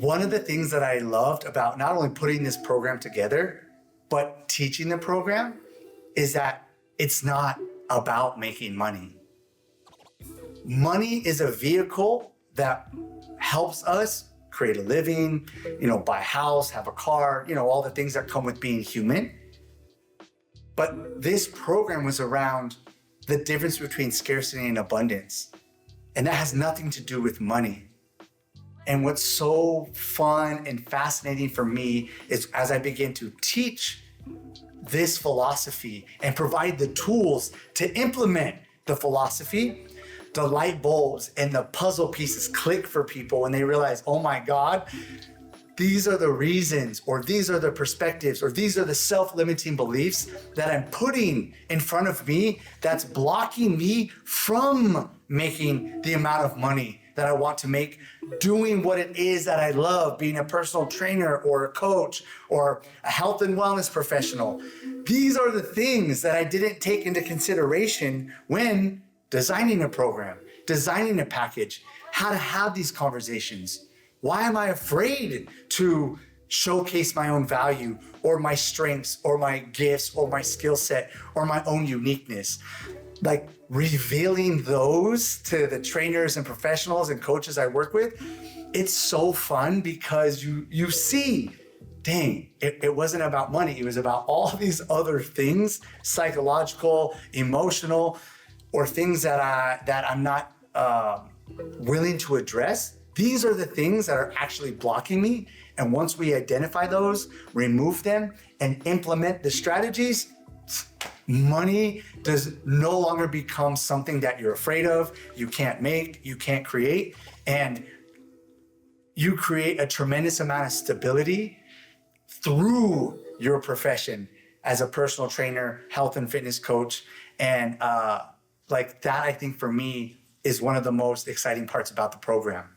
one of the things that I loved about not only putting this program together, but teaching the program is that it's not about making money. Money is a vehicle that helps us create a living, buy a house, have a car, all the things that come with being human. But this program was around the difference between scarcity and abundance. And that has nothing to do with money. And what's so fun and fascinating for me is as I begin to teach this philosophy and provide the tools to implement the philosophy, the light bulbs and the puzzle pieces click for people when they realize, oh my God, these are the reasons, or these are the perspectives, or these are the self-limiting beliefs that I'm putting in front of me that's blocking me from making the amount of money that I want to make, doing what it is that I love, being a personal trainer or a coach or a health and wellness professional. These are the things that I didn't take into consideration when designing a program, designing a package, how to have these conversations. Why am I afraid to showcase my own value or my strengths or my gifts or my skill set or my own uniqueness? Like revealing those to the trainers and professionals and coaches I work with, it's so fun because you see, dang, it wasn't about money. It was about all these other things, psychological, emotional, or things that I'm not willing to address. These are the things that are actually blocking me. And once we identify those, remove them, and implement the strategies, money does no longer become something that you're afraid of, you can't make, you can't create, and you create a tremendous amount of stability through your profession as a personal trainer, health and fitness coach. And that, I think for me, is one of the most exciting parts about the program.